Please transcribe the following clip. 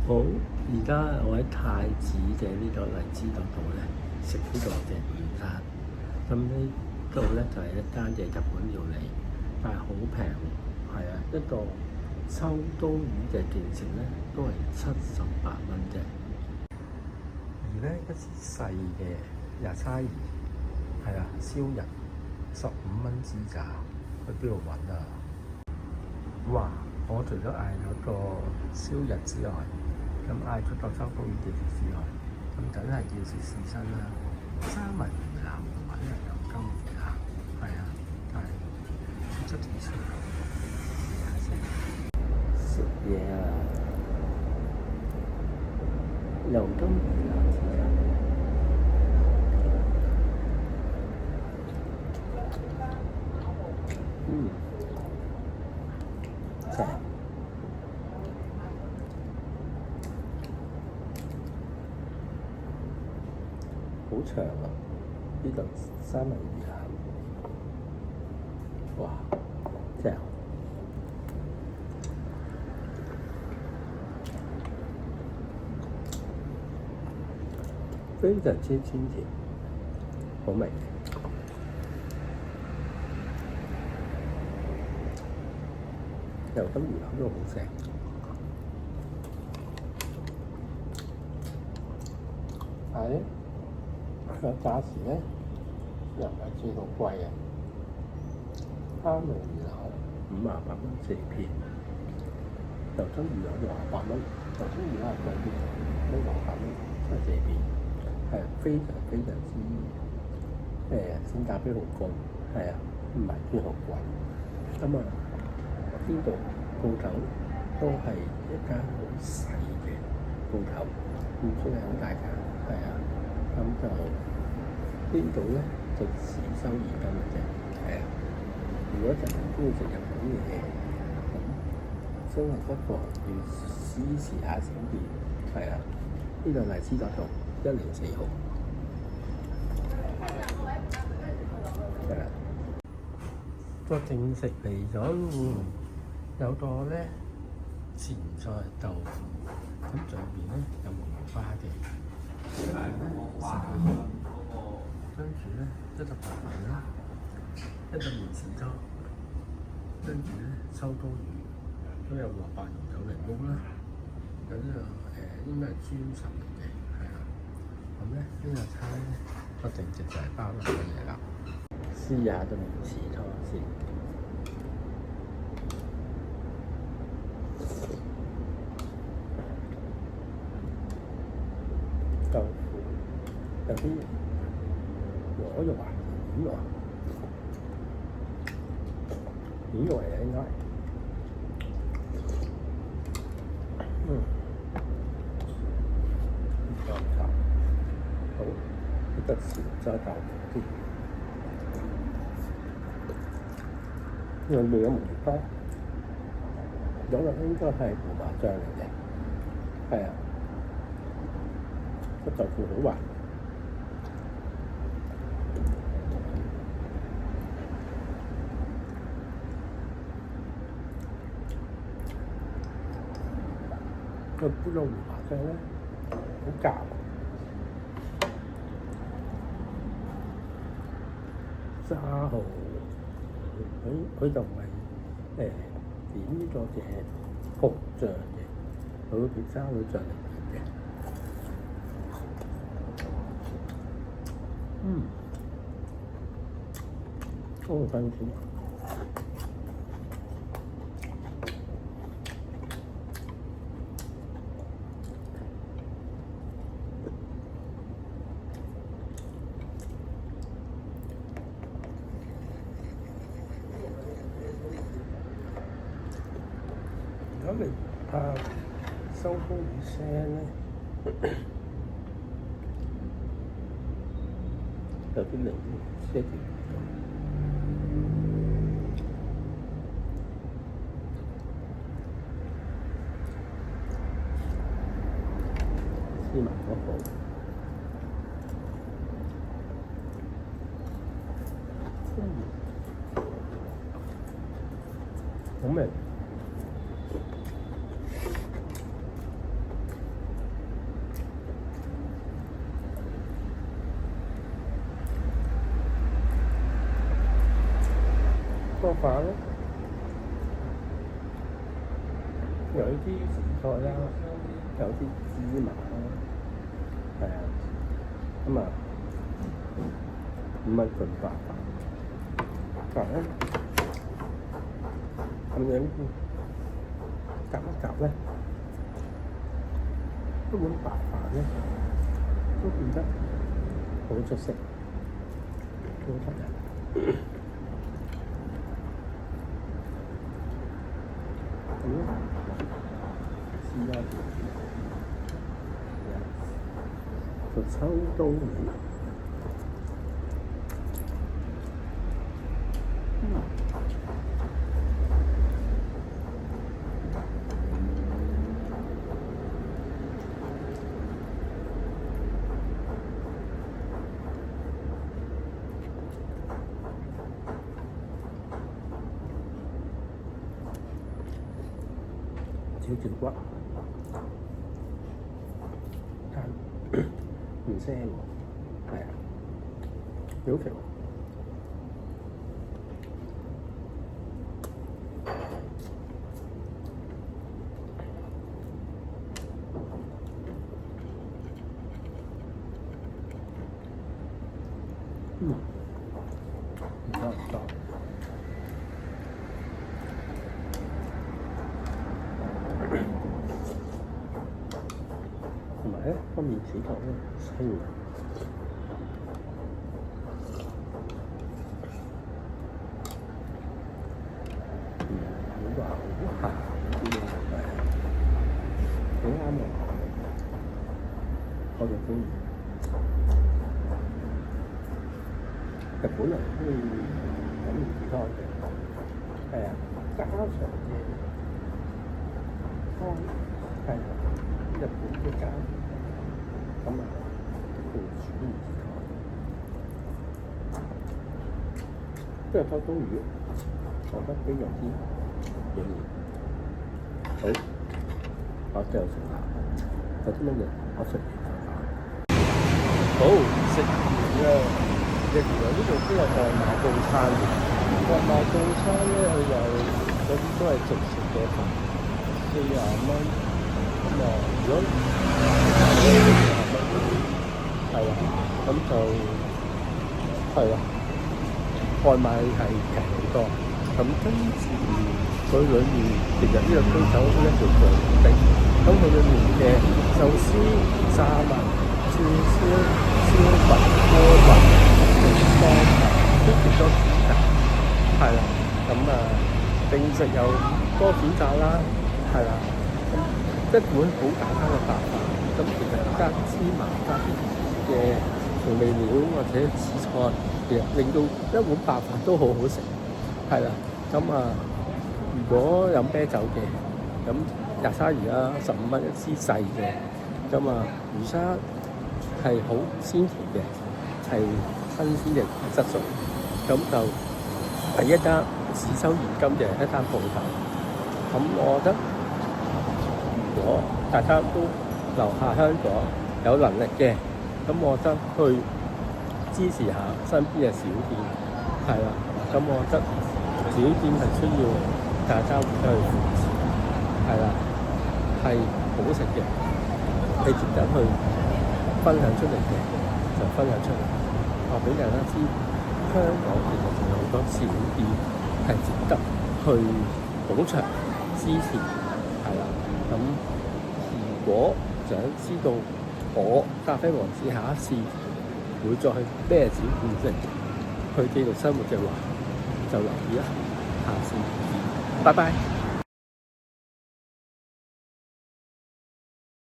好，而家我喺太子嘅呢個荔枝角度咧食呢個嘅午餐。咁呢度咧就係一間嘅日本料理，但係好平，係啊，一個秋刀魚嘅件食咧都係78蚊啫。而咧一支細嘅野菜魚係啊，燒人15蚊支咋，去邊度揾啊？哇！我除咗嗌嗰個燒日之外，咁嗌出個秋刀魚嘅之外，咁梗係要食刺身啦。三文魚腩同埋呢個油甘魚腩，係啊，但係出點先試下先。食嘢啊！油甘魚腩試下。正。好長啊！呢度三文魚腩，哇，正！非常之鮮甜，好味。油甘魚腩都好正。係。個價錢咧又唔係算好貴啊！三文魚腩58蚊4片，油甘魚腩68蚊，油甘魚腩係貴啲，都68蚊4片，係非常非常之性價比好高，係啊，唔係算好貴。咁啊，呢度鋪頭都係一間好細嘅鋪頭，唔算係好大間，係啊，咁就。呢度咧就只收現金嘅啫，係啊。如果就係中意食日本嘢，咁真係不妨要支持下小店，係啊。呢度荔枝角道104號，係啊。個正食嚟咗，有個咧前菜豆腐，咁上邊咧有黃瓜嘅，跟住咧一隻白飯啦，一隻麵豉湯，跟住咧秋刀魚都有蘿蔔蓉有檸檬啦，有呢個應該係豬手嚟嘅，係啊。咁咧呢個餐咧個正值就係包兩個嘢啦。試下隻麵豉湯先，豆腐有啲螺肉啊，魚肉啊，魚肉嚟嘅應該，唔錯唔錯，好，呢個潮州豆腐先，裏面有梅花，有個應該係胡麻醬嚟嘅，係啊，個豆腐好滑。個烏龍胡麻醬咧好夾，沙蠔佢就唔係點呢個嘅紅醬嘅，佢好似沙律醬嚟嘅。好新鮮。如果你怕收風雨聲咧，有啲檸檬遮住。芝麻嗰部，好味。飯咧，有啲蔬菜啦，有啲芝麻啦，係啊，咁啊5蚊份白飯，飯咧咁樣夾一夾咧，一碗白飯咧都變得好出色，好吸引。試下條秋刀魚，少條骨，但唔腥喎，係啊，幾好食喎。唔錯。同埋咧，個麵豉頭咧清嘅，好話好鹹啲嘅，幾啱嘅，我就中意。日本人中意飲麵豉湯嘅，係啊，家常嘅湯係日本嘅家。咁啊，佢煮麵豉湯，即係秋刀魚，我覺得非常之營養。好，我繼續食啦。有啲乜嘢？我食完就打。好，食完啦。原來呢度都有外賣套餐嘅。外賣套餐咧，佢有嗰啲都係即食嘅飯，40蚊。咁啊，如果係啦，咁就係啦，外賣係平好多。咁跟住佢裏面其實呢個居酒屋一條長徑，咁佢裏面嘅壽司、炸物、串燒、燒麥、鍋物、湯都幾多選擇，係啦。咁啊，定食有多選擇啦，係啦。咁一碗好簡單嘅白飯，咁其實加芝麻、加啲嘅調味料或者紫菜，其實令到一碗白飯都好好食，係啦。咁啊，如果飲啤酒嘅，咁日鯊魚啦，15蚊一支細嘅，咁啊魚生係好鮮甜嘅，係新鮮嘅質素，咁就係一間只收現金嘅一間鋪頭。咁我覺得，如果大家都留下香港有能力嘅，咁我覺得去支持下身邊嘅小店，係啦。咁我覺得小店係需要大家互相去扶持，係啦，係好食嘅，你值得去分享出嚟嘅就分享出嚟，話俾大家知香港其實仲有好多小店係值得去捧場支持，係啦。咁如果想知道我咖啡王子下一次會再去咩小店食，去記錄生活嘅話，就留意啦。下次見，拜拜。